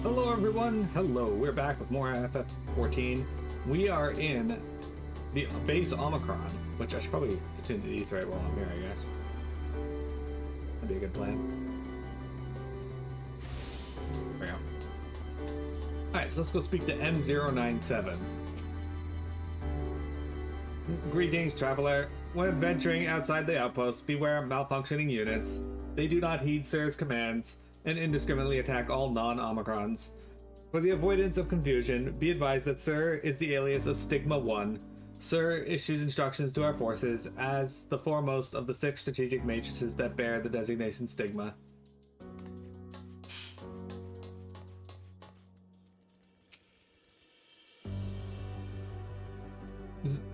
Hello everyone, hello, we're back with more FF14. We are in the base Omicron, which I should probably tune to the E3 while I'm here, I guess. That'd be a good plan. There we go. Alright, so let's go speak to M097. Greetings, traveler. When venturing outside the outpost, beware of malfunctioning units. They do not heed Sir's commands and indiscriminately attack all non-Omicrons. For the avoidance of confusion, be advised that Sir is the alias of Stigma 1. Sir issues instructions to our forces as the foremost of the 6 strategic matrices that bear the designation Stigma.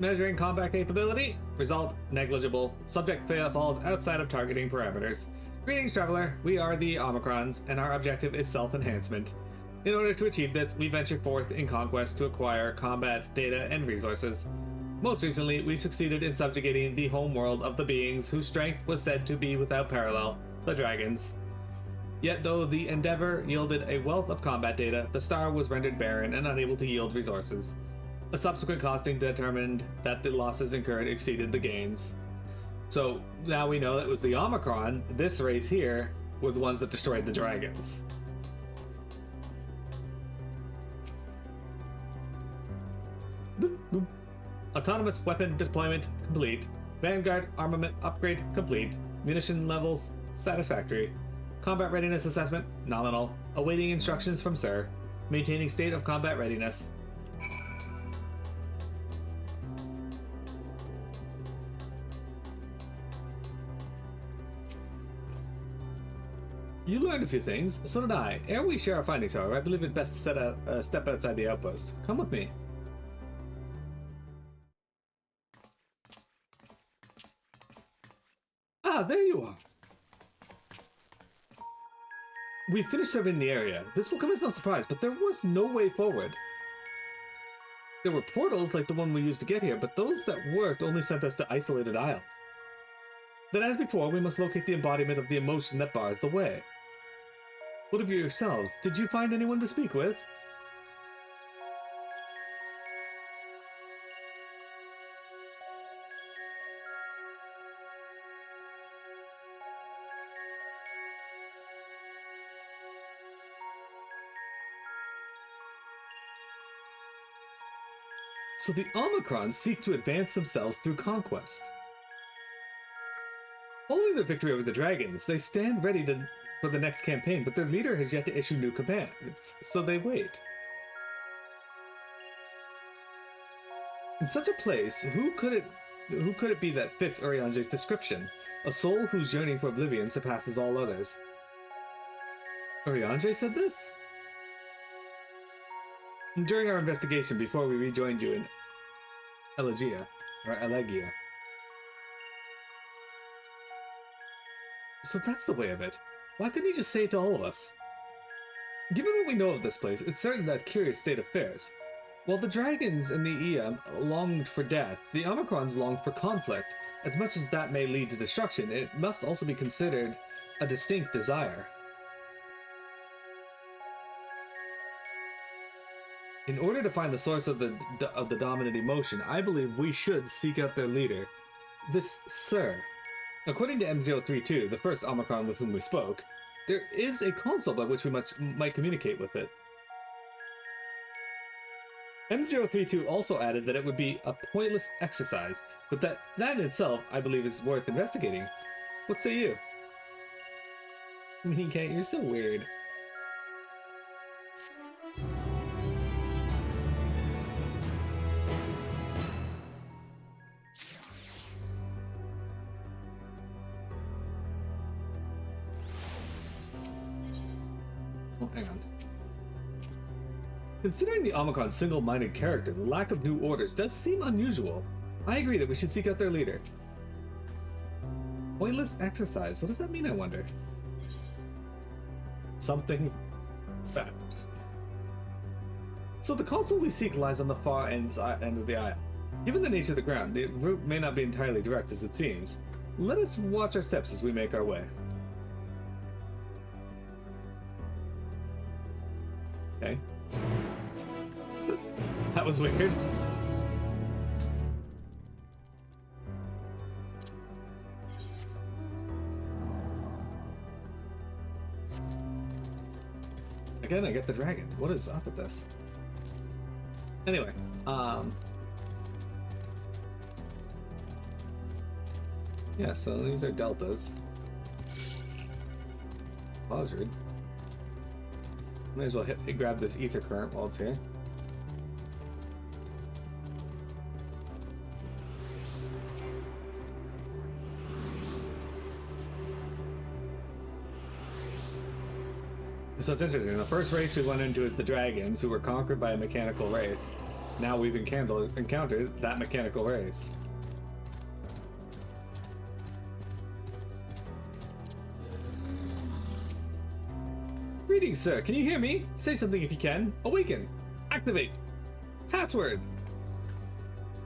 Measuring combat capability. Result, negligible. Subject falls outside of targeting parameters. Greetings, traveler. We are the Omicrons, and our objective is self-enhancement. In order to achieve this, we venture forth in conquest to acquire combat, data, and resources. Most recently, we succeeded in subjugating the home world of the beings whose strength was said to be without parallel, the dragons. Yet though the endeavor yielded a wealth of combat data, the star was rendered barren and unable to yield resources. A subsequent costing determined that the losses incurred exceeded the gains. So now we know that it was the Omicron, this race here, were the ones that destroyed the dragons. Boop, boop. Autonomous weapon deployment complete. Vanguard armament upgrade complete. Munition levels satisfactory. Combat readiness assessment nominal. Awaiting instructions from Sir. Maintaining state of combat readiness. You learned a few things, so did I. Ere we share our findings, however, I believe it best to step outside the outpost. Come with me. Ah, there you are. We finished surveying the area. This will come as no surprise, but there was no way forward. There were portals like the one we used to get here, but those that worked only sent us to isolated isles. Then as before, we must locate the embodiment of the emotion that bars the way. What of you yourselves? Did you find anyone to speak with? So the Omicrons seek to advance themselves through conquest. Following their victory over the dragons, they stand ready for the next campaign, but their leader has yet to issue new commands, so they wait. In such a place, who could it be that fits Urianger's description? A soul whose yearning for oblivion surpasses all others. Urianger said this? During our investigation before we rejoined you in Elegia. So that's the way of it. Why couldn't he just say it to all of us? Given what we know of this place, it's certain that curious state of affairs. While the dragons and the EM longed for death, the Omicrons longed for conflict. As much as that may lead to destruction, it must also be considered a distinct desire. In order to find the source of the dominant emotion, I believe we should seek out their leader, this Sir. According to M032, the first Omicron with whom we spoke, there is a console by which we might communicate with it. M032 also added that it would be a pointless exercise, but that in itself, I believe, is worth investigating. What say you? Mini Cat, you're so weird. Hang on. Considering the Omicron's single-minded character, the lack of new orders does seem unusual. I agree that we should seek out their leader. Pointless exercise. What does that mean, I wonder? Something bad. So the console we seek lies on the far end of the aisle. Given the nature of the ground, the route may not be entirely direct as it seems. Let us watch our steps as we make our way. Okay. That was weird. Again, I get the dragon. What is up with this? Anyway, yeah, so these are deltas. Buzzard. Might as well grab this ether current while it's here. So it's interesting. The first race we went into is the dragons, who were conquered by a mechanical race. Now we've encountered that mechanical race. Greetings, sir. Can you hear me? Say something if you can. Awaken. Activate. Password.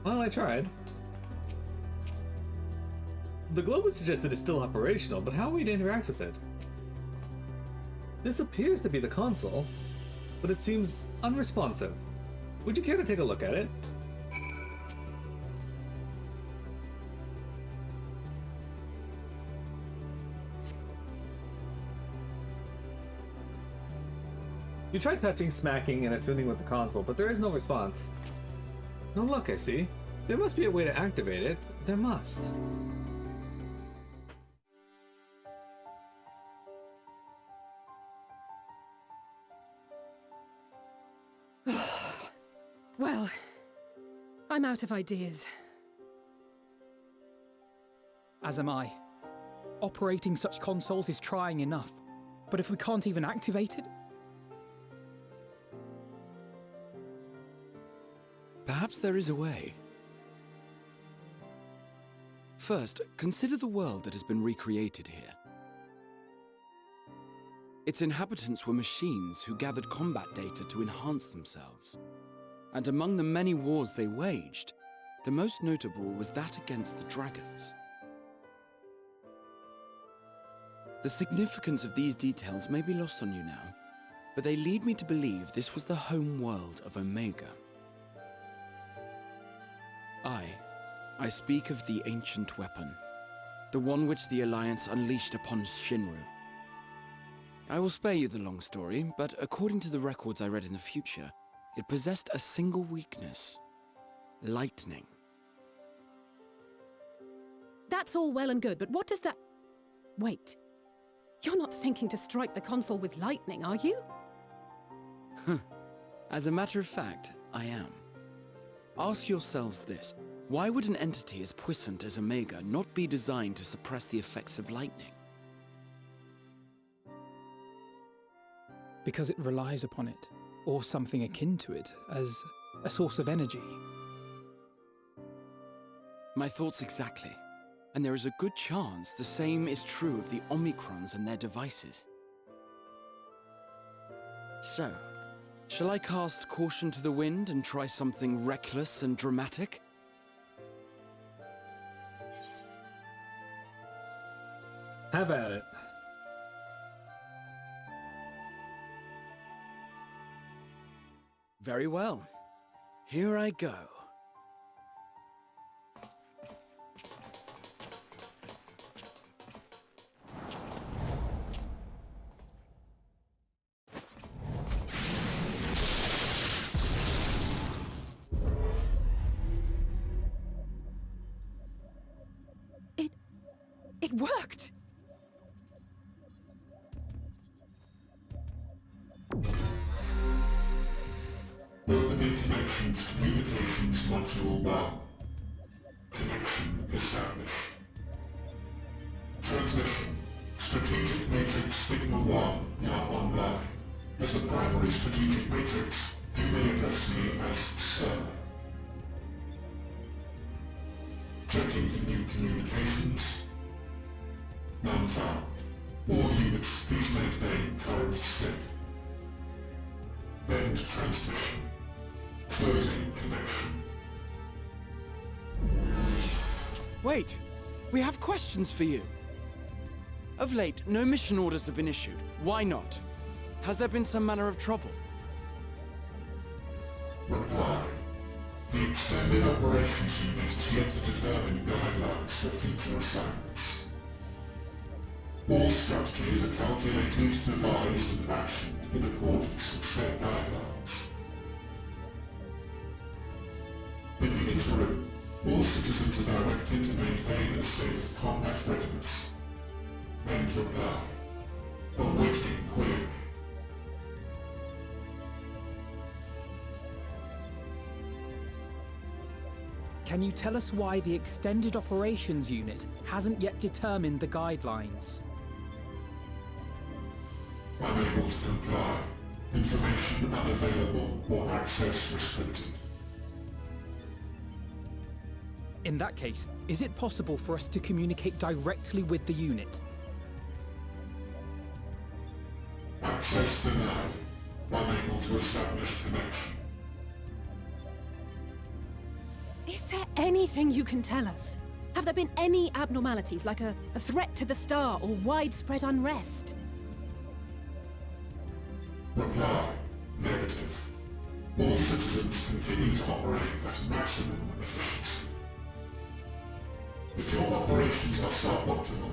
Well, I tried. The globe would suggest it is still operational, but how are we to interact with it? This appears to be the console, but it seems unresponsive. Would you care to take a look at it? You tried touching, smacking, and attuning with the console, but there is no response. No luck, I see. There must be a way to activate it. There must. Well, I'm out of ideas. As am I. Operating such consoles is trying enough, but if we can't even activate it? Perhaps there is a way. First, consider the world that has been recreated here. Its inhabitants were machines who gathered combat data to enhance themselves. And among the many wars they waged, the most notable was that against the dragons. The significance of these details may be lost on you now, but they lead me to believe this was the home world of Omega. I speak of the ancient weapon, the one which the Alliance unleashed upon Shinru. I will spare you the long story, but according to the records I read in the future, it possessed a single weakness: lightning. That's all well and good, but what does that... Wait. You're not thinking to strike the console with lightning, are you? As a matter of fact, I am. Ask yourselves this. Why would an entity as puissant as Omega not be designed to suppress the effects of lightning? Because it relies upon it, or something akin to it, as a source of energy. My thoughts exactly. And there is a good chance the same is true of the Omicrons and their devices. So, shall I cast caution to the wind and try something reckless and dramatic? Have at it. Very well. Here I go. It worked! Open information to Communications Module 1. Connection established. Transmission. Strategic Matrix Signal 1 now online. As a primary strategic matrix, you may address me as Sir. Checking for new communications. None found. All units, please maintain current state. End transmission. Closing connection. Wait! We have questions for you. Of late, no mission orders have been issued. Why not? Has there been some manner of trouble? Reply. The Extended Operations Unit is yet to determine guidelines for future assignments. All strategies are calculated, devised, and actioned in accordance with said guidelines. In the interim, all citizens are directed to maintain a state of combat readiness. End reply. Awaiting query. Can you tell us why the Extended Operations Unit hasn't yet determined the guidelines? Unable to comply. Information unavailable or access restricted. In that case, is it possible for us to communicate directly with the unit? Access denied. Unable to establish connection. Is there anything you can tell us? Have there been any abnormalities, like a threat to the star or widespread unrest? Reply. Negative. All citizens continue to operate at maximum efficiency. If your operations are suboptimal,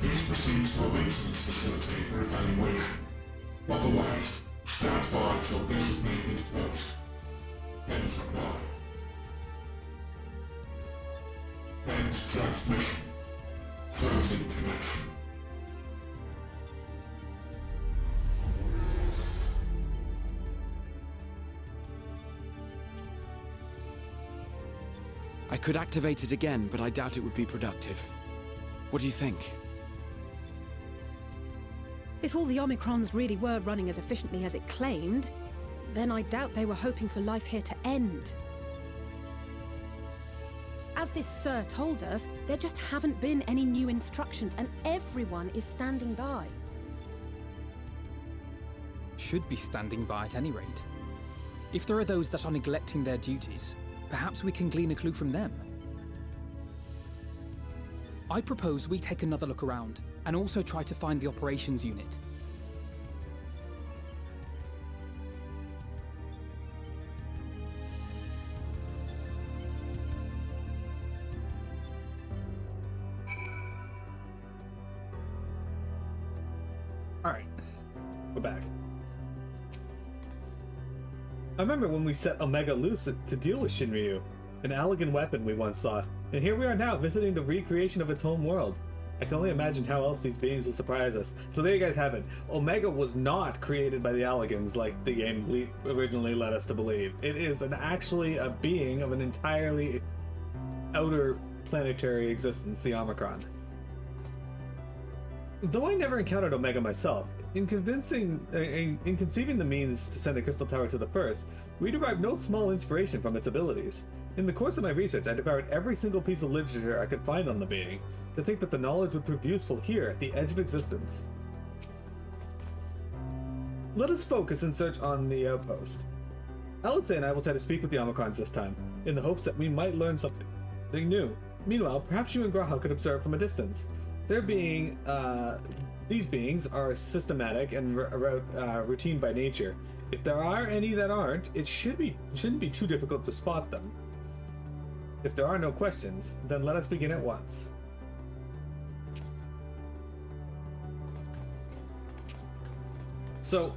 please proceed to a maintenance facility for evaluation. Otherwise, stand by at your designated post. End reply. End transmission. Closing connection. I could activate it again, but I doubt it would be productive. What do you think? If all the Omicrons really were running as efficiently as it claimed, then I doubt they were hoping for life here to end. As this Sir told us, there just haven't been any new instructions, and everyone is standing by. Should be standing by at any rate. If there are those that are neglecting their duties, perhaps we can glean a clue from them. I propose we take another look around, and also try to find the operations unit. Alright, we're back. I remember when we set Omega loose to deal with Shinryu, an elegant weapon we once thought, and here we are now visiting the recreation of its home world. I can only imagine how else these beings will surprise us. So there you guys have it. Omega was not created by the Alligans like the game originally led us to believe. It is actually a being of an entirely outer planetary existence, the Omicron. Though I never encountered Omega myself, in conceiving the means to send a crystal tower to the First, we derived no small inspiration from its abilities. In the course of my research, I devoured every single piece of literature I could find on the being, to think that the knowledge would prove useful here at the edge of existence. Let us focus and search on the outpost. Alisaie and I will try to speak with the Omicrons this time, in the hopes that we might learn something new. Meanwhile, perhaps you and Graha could observe from a distance. These beings are systematic and routine by nature. If there are any that aren't, it shouldn't be too difficult to spot them. If there are no questions, then let us begin at once. So,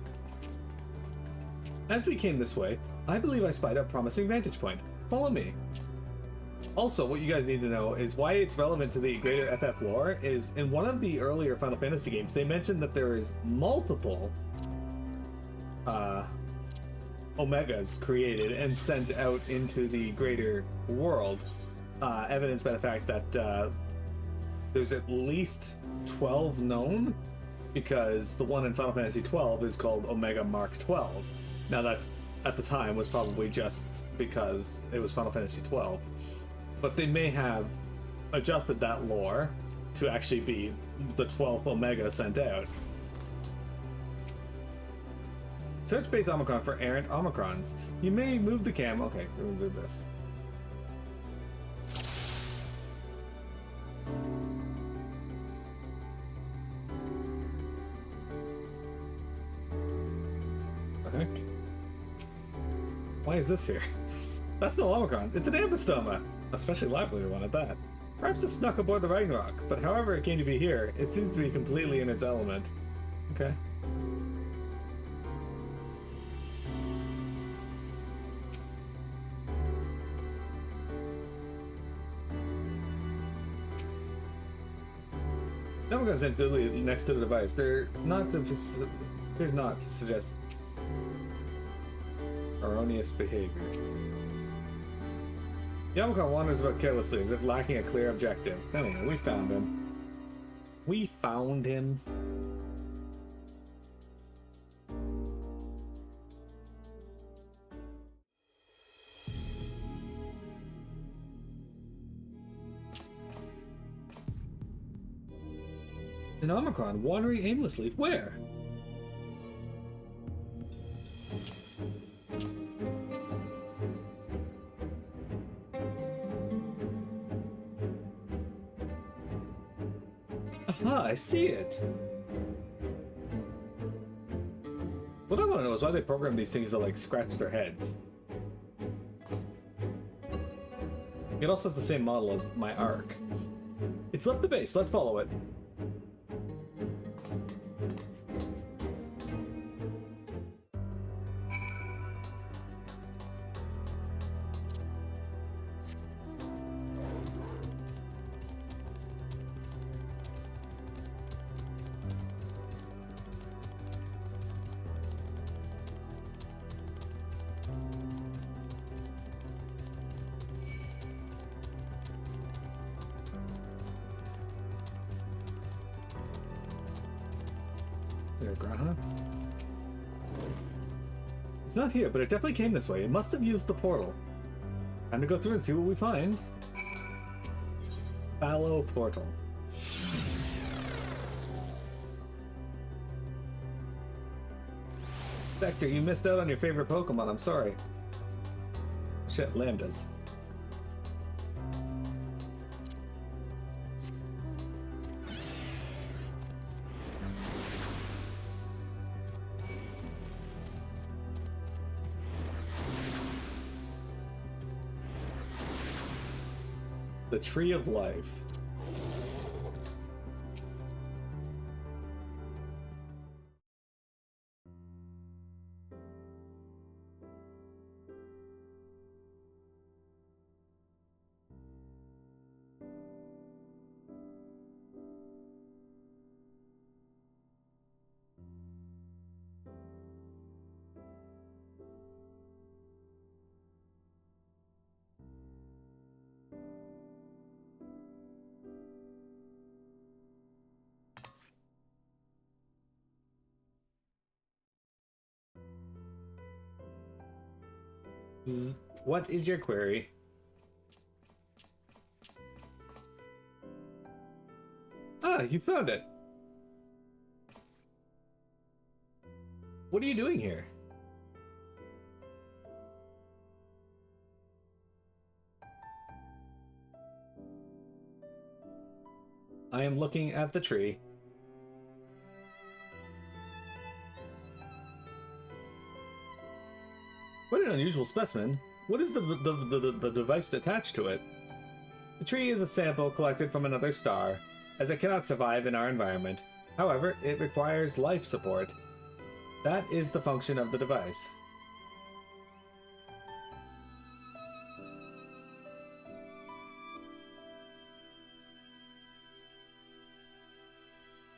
as we came this way, I believe I spied a promising vantage point. Follow me. Also, what you guys need to know is why it's relevant to the greater FF lore is in one of the earlier Final Fantasy games, they mentioned that there is multiple Omegas created and sent out into the greater world, evidenced by the fact that there's at least 12 known, because the one in Final Fantasy XII is called Omega Mark 12. Now that at the time was probably just because it was Final Fantasy XII. But they may have adjusted that lore to actually be the 12th Omega sent out. Search base Omicron for errant Omicrons. You may move the cam. Okay, we'll do this. Okay. Why is this here? That's no Omicron. It's an ambystoma. Especially lively one at that. Perhaps it snuck aboard the Ragnarok, but however it came to be here, it seems to be completely in its element. Okay. Omicron's next to the device. They're not the... Here's not to suggest erroneous behavior. The Omicron wanders about carelessly, as if lacking a clear objective. Anyway, we found him. We found him. An Omicron wandering aimlessly. Where? Aha, I see it. What I want to know is why they program these things to, like, scratch their heads. It also has the same model as my arc. It's left the base. Let's follow it. It's not here, but it definitely came this way. It must have used the portal. Time to go through and see what we find. Fallow portal. Vector, you missed out on your favorite Pokemon. I'm sorry. Shit, lambdas. The Tree of Life. What is your query? Ah, you found it. What are you doing here? I am looking at the tree. What an unusual specimen. What is the device attached to it? The tree is a sample collected from another star, as it cannot survive in our environment. However, it requires life support. That is the function of the device.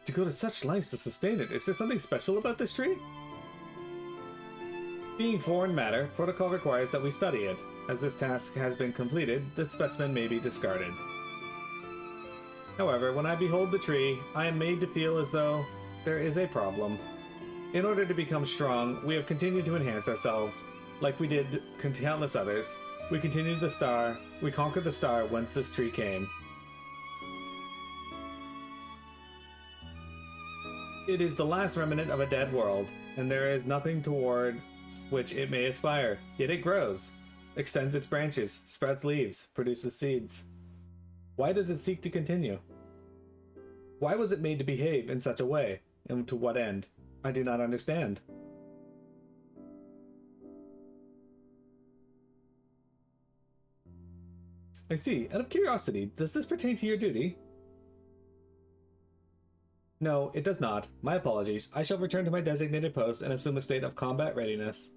To go to such lengths to sustain it, is there something special about this tree? Being foreign matter, protocol requires that we study it. As this task has been completed, the specimen may be discarded. However, when I behold the tree, I am made to feel as though there is a problem. In order to become strong, we have continued to enhance ourselves, like we did countless others. We continued the star, we conquered the star whence this tree came. It is the last remnant of a dead world, and there is nothing toward which it may aspire, yet it grows, extends its branches, sprouts leaves, produces seeds. Why does it seek to continue? Why was it made to behave in such a way, and to what end? I do not understand. I see. Out of curiosity, does this pertain to your duty? No, it does not. My apologies. I shall return to my designated post and assume a state of combat readiness.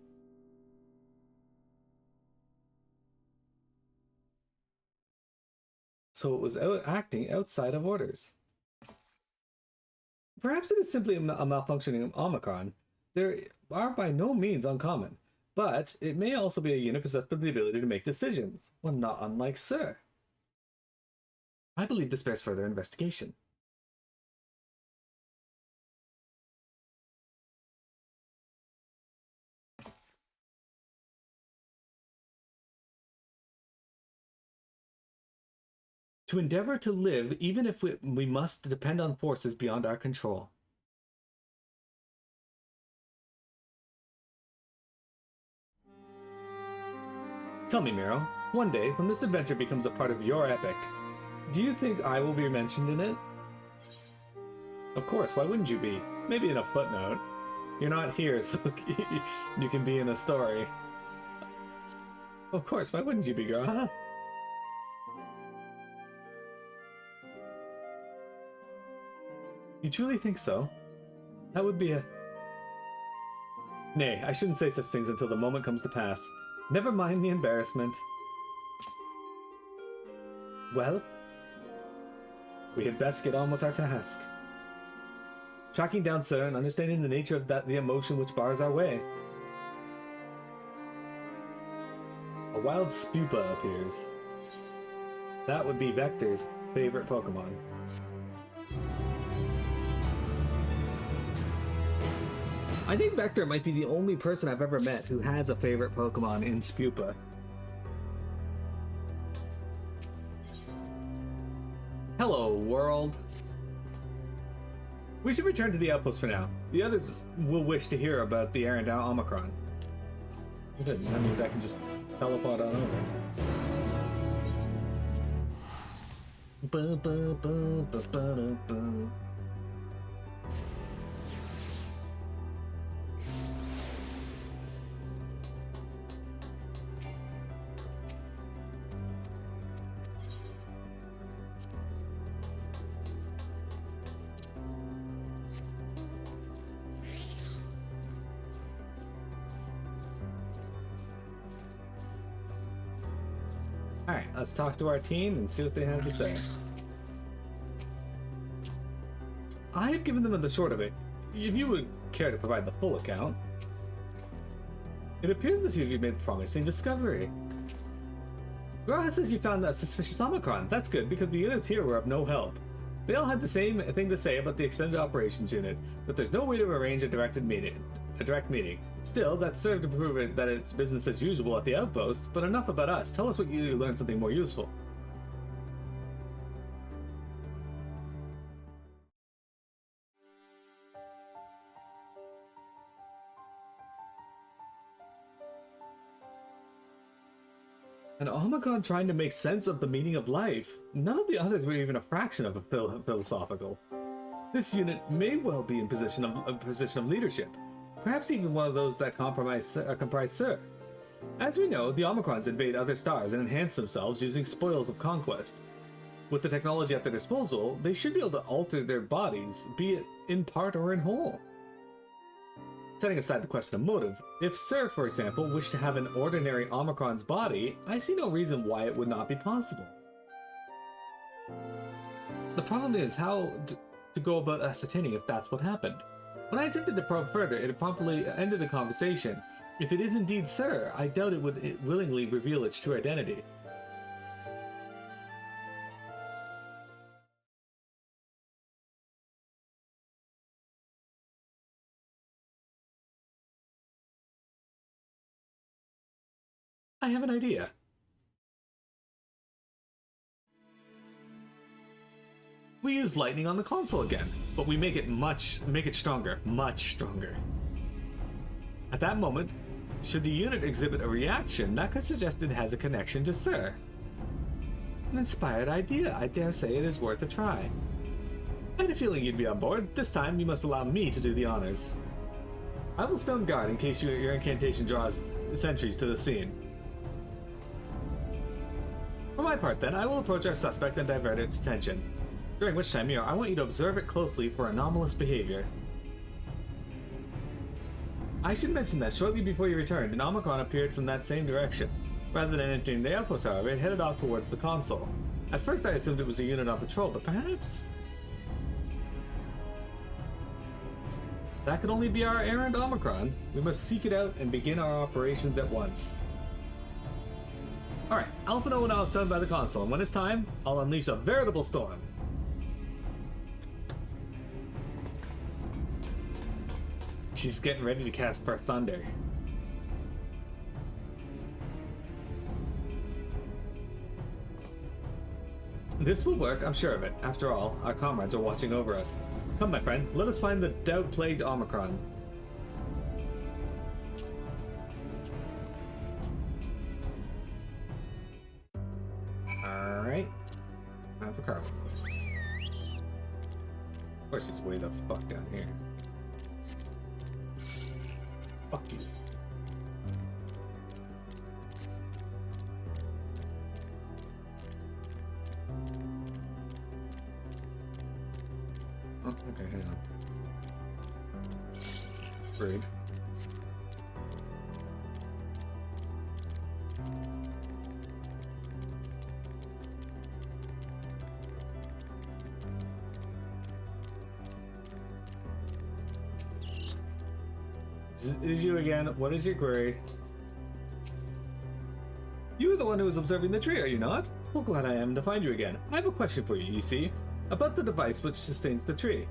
So it was acting outside of orders. Perhaps it is simply a malfunctioning of Omicron. They are by no means uncommon, but it may also be a unit possessed with the ability to make decisions, one not unlike Sir. I believe this bears further investigation. To endeavor to live, even if we must depend on forces beyond our control. Tell me, Miro, one day, when this adventure becomes a part of your epic, do you think I will be mentioned in it? Of course, why wouldn't you be? Maybe in a footnote. You're not here, so you can be in a story. Of course, why wouldn't you be, girl, huh? You truly think so? That would be a... Nay, I shouldn't say such things until the moment comes to pass. Never mind the embarrassment. Well, we had best get on with our task. Tracking down Sir and understanding the nature of the emotion which bars our way. A wild Spupa appears. That would be Vector's favorite Pokemon. I think Vector might be the only person I've ever met who has a favorite Pokemon in Spupa. Hello, world. We should return to the outpost for now. The others will wish to hear about the errand out Omicron. That means I can just teleport on over. Alright, let's talk to our team and see what they have to say. I have given them the short of it. If you would care to provide the full account. It appears that you've made a promising discovery. Graha says you found that suspicious Omicron. That's good, because the units here were of no help. They all had the same thing to say about the extended operations unit, but there's no way to arrange a direct meeting. Still, that served to prove that it's business as usual at the outpost, but enough about us. Tell us what you learned something more useful. An Omicron trying to make sense of the meaning of life. None of the others were even a fraction of a philosophical. This unit may well be in a position of leadership. Perhaps even one of those that comprise Sir. As we know, the Omicrons invade other stars and enhance themselves using spoils of conquest. With the technology at their disposal, they should be able to alter their bodies, be it in part or in whole. Setting aside the question of motive, if Sir, for example, wished to have an ordinary Omicron's body, I see no reason why it would not be possible. The problem is how to go about ascertaining if that's what happened. When I attempted to probe further, it promptly ended the conversation. If it is indeed Sir, I doubt it would willingly reveal its true identity. I have an idea. We use lightning on the console again, but we make it stronger, much stronger. At that moment, should the unit exhibit a reaction, that could suggest it has a connection to Sir. An inspired idea. I dare say it is worth a try. I had a feeling you'd be on board. This time, you must allow me to do the honors. I will stand guard in case your incantation draws sentries to the scene. For my part, then, I will approach our suspect and divert its attention. During which time, I want you to observe it closely for anomalous behavior. I should mention that shortly before you returned, an Omicron appeared from that same direction. Rather than entering the outpost, however, it headed off towards the console. At first, I assumed it was a unit on patrol, but perhaps that could only be our errand Omicron. We must seek it out and begin our operations at once. Alright, Alphinaud will now stand by the console, and when it's time, I'll unleash a veritable storm. She's getting ready to cast Birth Thunder. This will work, I'm sure of it. After all, our comrades are watching over us. Come, my friend, let us find the doubt-plagued Omicron. Alright. Time for carbon. Of course, he's way the fuck down here. Fuck you. Oh, okay, hang on. Rude. It is you again. What is your query? You are the one who was observing the tree, are you not? Well, glad I am to find you again. I have a question for you, you see, about the device which sustains the tree.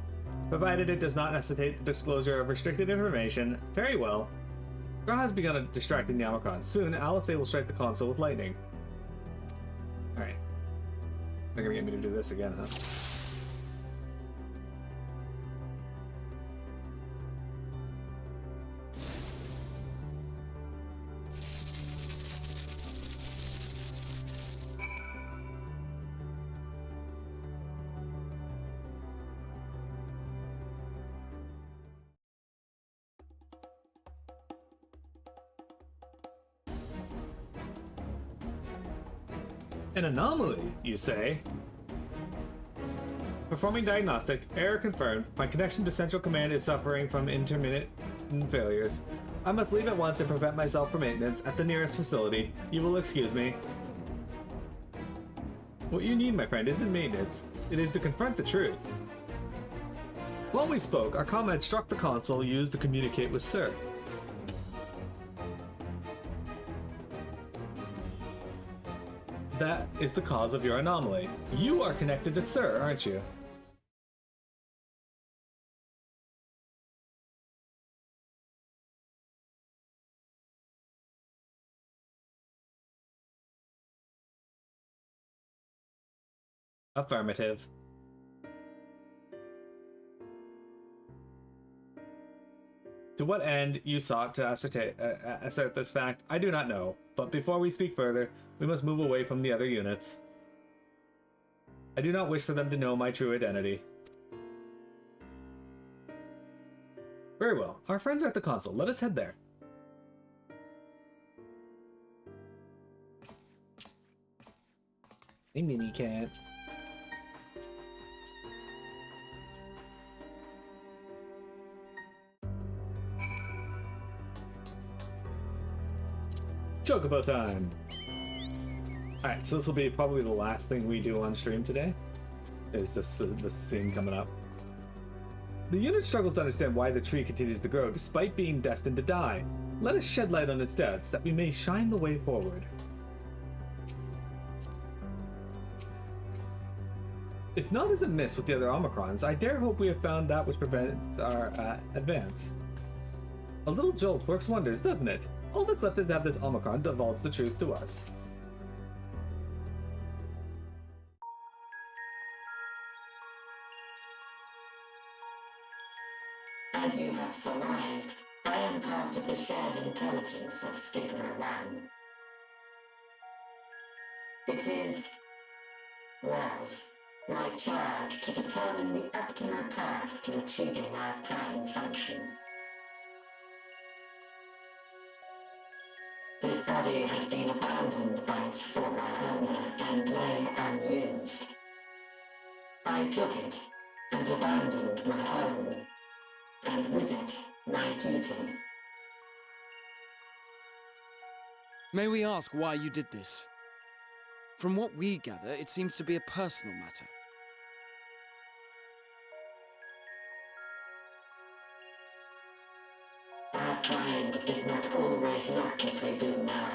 Provided it does not necessitate the disclosure of restricted information, very well. Gra has begun distracting the Omicron. Soon, Alisaie will strike the console with lightning. Alright. They're gonna get me to do this again, huh? An anomaly, you say? Performing diagnostic, error confirmed. My connection to Central Command is suffering from intermittent failures. I must leave at once and prevent myself from maintenance at the nearest facility. You will excuse me. What you need, my friend, isn't maintenance. It is to confront the truth. While we spoke, our comrade struck the console used to communicate with Sir. That is the cause of your anomaly. You are connected to Sir, aren't you? Affirmative. To what end you sought to assert this fact, I do not know, but before we speak further, we must move away from the other units. I do not wish for them to know my true identity. Very well, our friends are at the console. Let us head there. Hey, mini cat. Chocobo time! Alright, so this will be probably the last thing we do on stream today. Is this scene coming up. The unit struggles to understand why the tree continues to grow despite being destined to die. Let us shed light on its deaths that we may shine the way forward. If not as amiss with the other Omicrons, I dare hope we have found that which prevents our advance. A little jolt works wonders, doesn't it? All that's left is to have this Omicron divulge the truth to us. As you have surmised, I am part of the shared intelligence of Stigma 1. It was, my charge to determine the optimal path to achieving our prime function. His body had been abandoned by its former owner and lay unused. I took it and abandoned my own, and with it my duty. May we ask why you did this? From what we gather, it seems to be a personal matter. Our kind did not always look as we do now.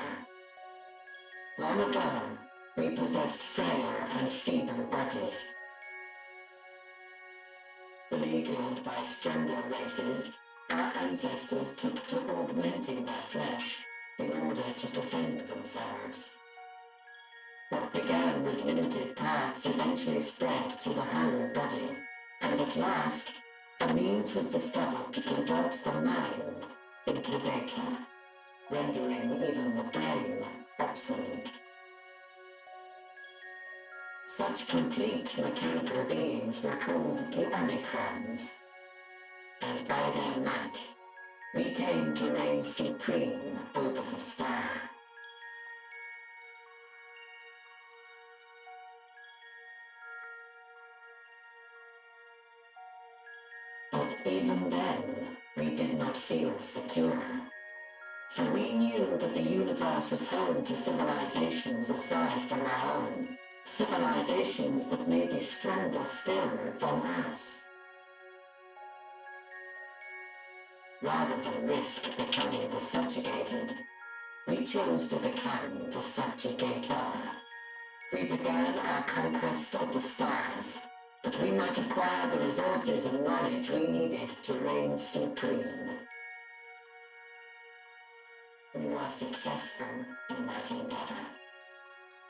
Long ago, we possessed frail and feeble bodies. Beleaguered by stronger races, our ancestors took to augmenting their flesh in order to defend themselves. What began with limited parts eventually spread to the whole body, and at last, a means was discovered to convert the mind into data, rendering even the brain obsolete. Such complete mechanical beings were called the Omicrons, and by their might, we came to reign supreme over the star. But even then, we did not feel secure. For we knew that the universe was home to civilizations aside from our own. Civilizations that may be stronger still than us. Rather than risk becoming the subjugated, we chose to become the subjugator. We began our conquest of the stars, that we might acquire the resources and knowledge we needed to reign supreme. We were successful in that endeavor.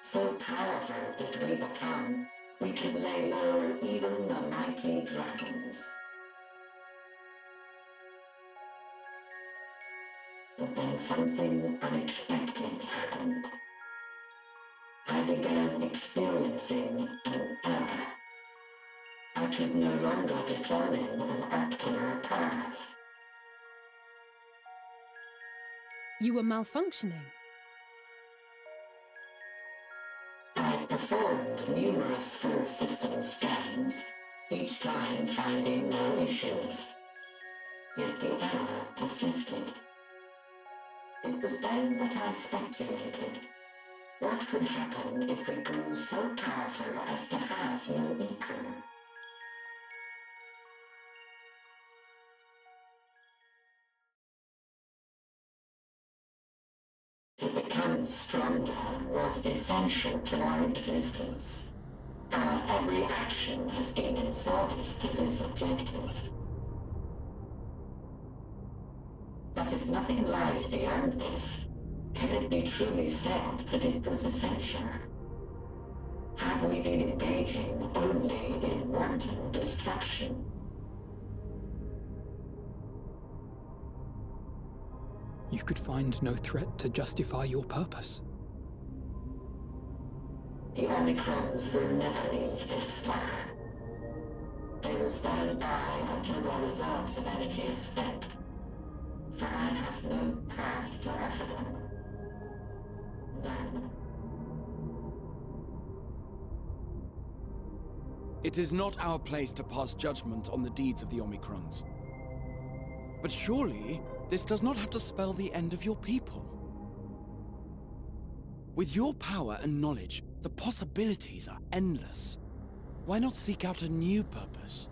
So powerful did we become, we could lay low even the mighty dragons. But then something unexpected happened. I began experiencing an error. I could no longer determine an optimal path. You were malfunctioning. I performed numerous full system scans, each time finding no issues. Yet the error persisted. It was then that I speculated. What could happen if we grew so powerful as to have no equal? To become stronger was essential to our existence. Our every action has been in service to this objective. But if nothing lies beyond this, can it be truly said that it was essential? Have we been engaging only in wanton destruction? You could find no threat to justify your purpose. The Omicrons will never leave this star. They will stand by until their reserves of energy is spent. For I have no path to offer them. None. It is not our place to pass judgment on the deeds of the Omicrons. But surely, this does not have to spell the end of your people. With your power and knowledge, the possibilities are endless. Why not seek out a new purpose?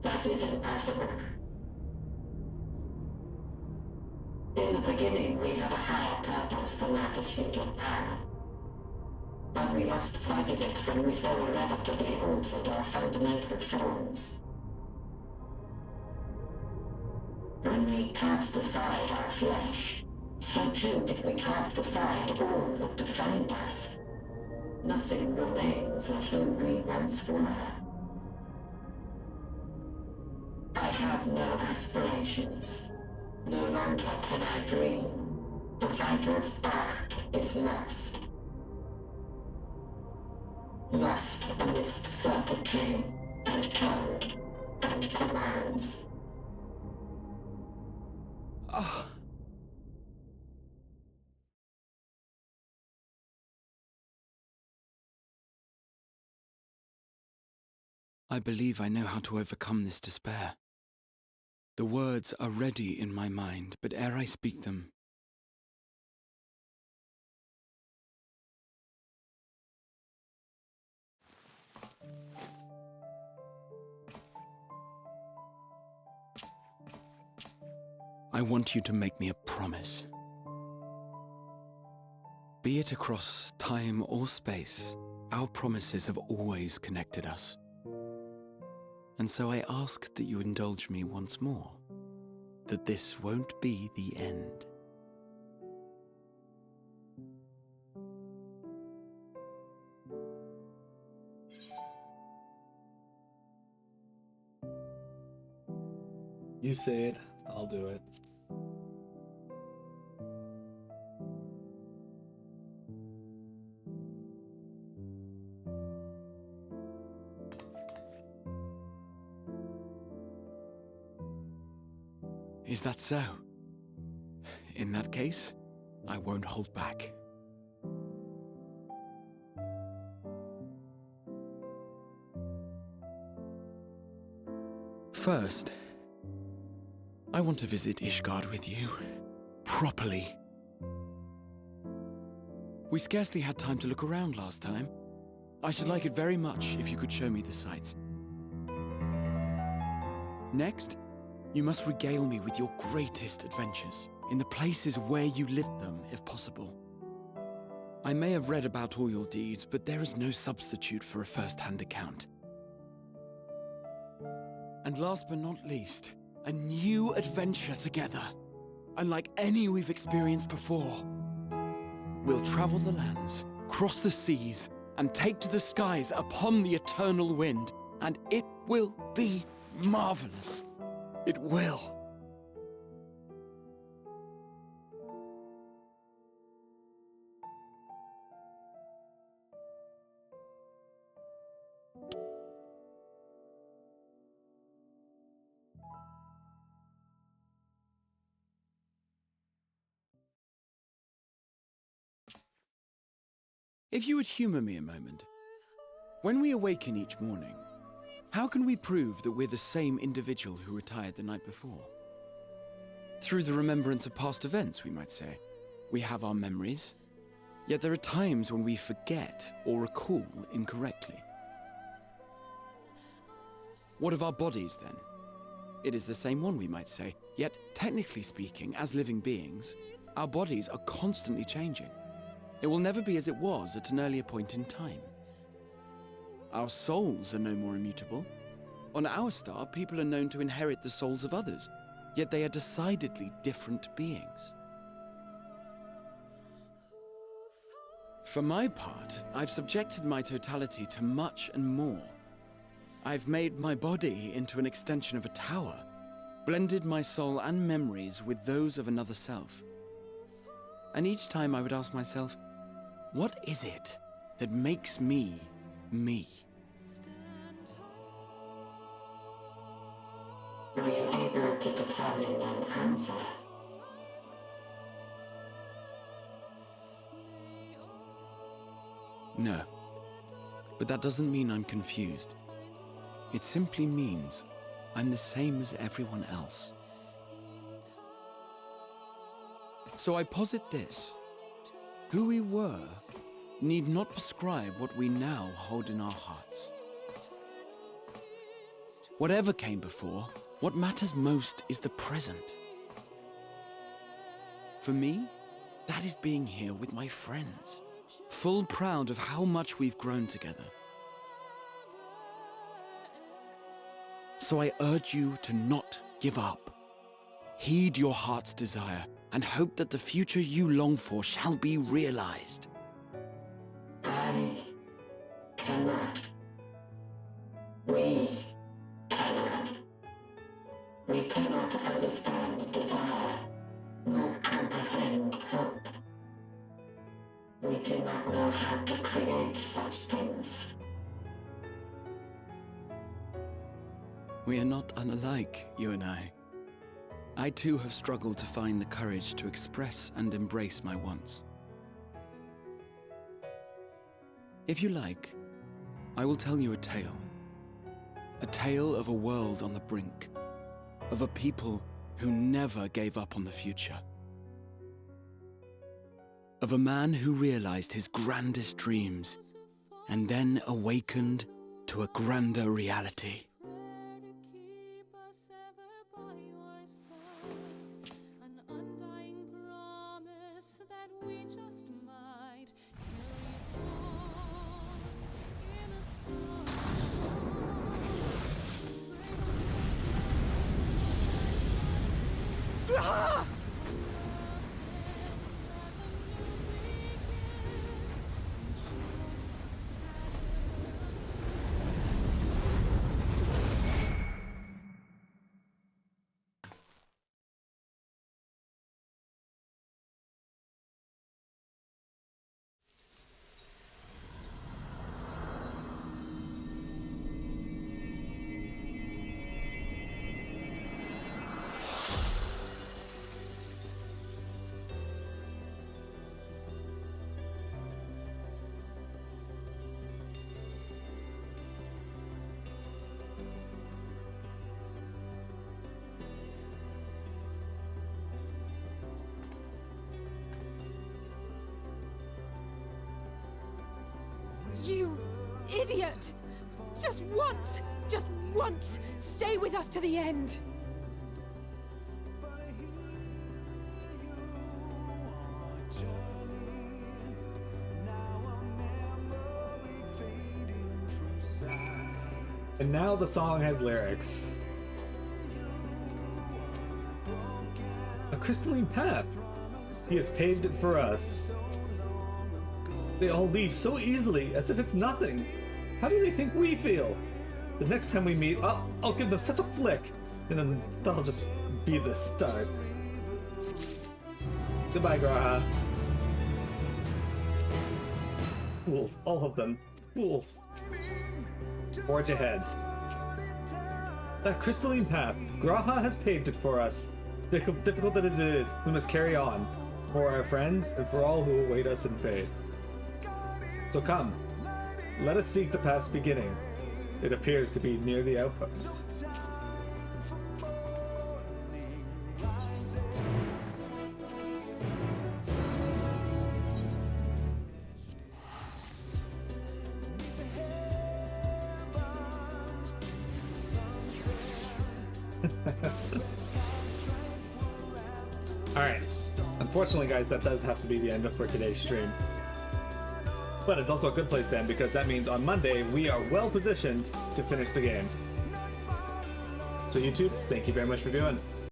That is impossible. In the beginning, we had a higher purpose than our pursuit of power. But we lost sight of it when we so irrevocably altered our fundamental forms. When we cast aside our flesh, so too did we cast aside all that defined us. Nothing remains of who we once were. I have no aspirations. No longer can I dream. The vital spark is lost. Lost amidst circuitry and code and commands. I believe I know how to overcome this despair. The words are ready in my mind, but ere I speak them, I want you to make me a promise. Be it across time or space, our promises have always connected us. And so I ask that you indulge me once more, that this won't be the end. You say it, I'll do it. Is that so? In that case, I won't hold back. First, I want to visit Ishgard with you. Properly. We scarcely had time to look around last time. I should like it very much if you could show me the sights. Next, you must regale me with your greatest adventures, in the places where you lived them, if possible. I may have read about all your deeds, but there is no substitute for a first-hand account. And last but not least, a new adventure together, unlike any we've experienced before. We'll travel the lands, cross the seas, and take to the skies upon the eternal wind, and it will be marvelous. It will. If you would humor me a moment, when we awaken each morning, how can we prove that we're the same individual who retired the night before? Through the remembrance of past events, we might say. We have our memories, yet there are times when we forget or recall incorrectly. What of our bodies, then? It is the same one, we might say, yet technically speaking, as living beings, our bodies are constantly changing. It will never be as it was at an earlier point in time. Our souls are no more immutable. On our star, people are known to inherit the souls of others, yet they are decidedly different beings. For my part, I've subjected my totality to much and more. I've made my body into an extension of a tower, blended my soul and memories with those of another self. And each time I would ask myself, what is it that makes me, me? Were you able to determine an answer? No. But that doesn't mean I'm confused. It simply means I'm the same as everyone else. So I posit this. Who we were need not prescribe what we now hold in our hearts. Whatever came before, what matters most is the present. For me, that is being here with my friends, full proud of how much we've grown together. So I urge you to not give up. Heed your heart's desire and hope that the future you long for shall be realized. I cannot. We cannot. We cannot understand desire, nor comprehend hope. We do not know how to create such things. We are not unlike, you and I. I too have struggled to find the courage to express and embrace my wants. If you like, I will tell you a tale. tale of a world on the brink, of a people who never gave up on the future, of a man who realized his grandest dreams and then awakened to a grander reality. You idiot! Just once, stay with us to the end! And now the song has lyrics. A crystalline path. He has paved it for us. They all leave so easily, as if it's nothing. How do they think we feel? The next time we meet, I'll give them such a flick, and then that'll just be the start. Goodbye, Graha. Fools, all of them. Fools. Forge ahead. That crystalline path, Graha has paved it for us. Difficult as it is, we must carry on. For our friends, and for all who await us in faith. So come, let us seek the path's beginning. It appears to be near the outpost. Alright, unfortunately guys, that does have to be the end for today's stream. But it's also a good place to end, because that means on Monday we are well positioned to finish the game. So YouTube, thank you very much for viewing.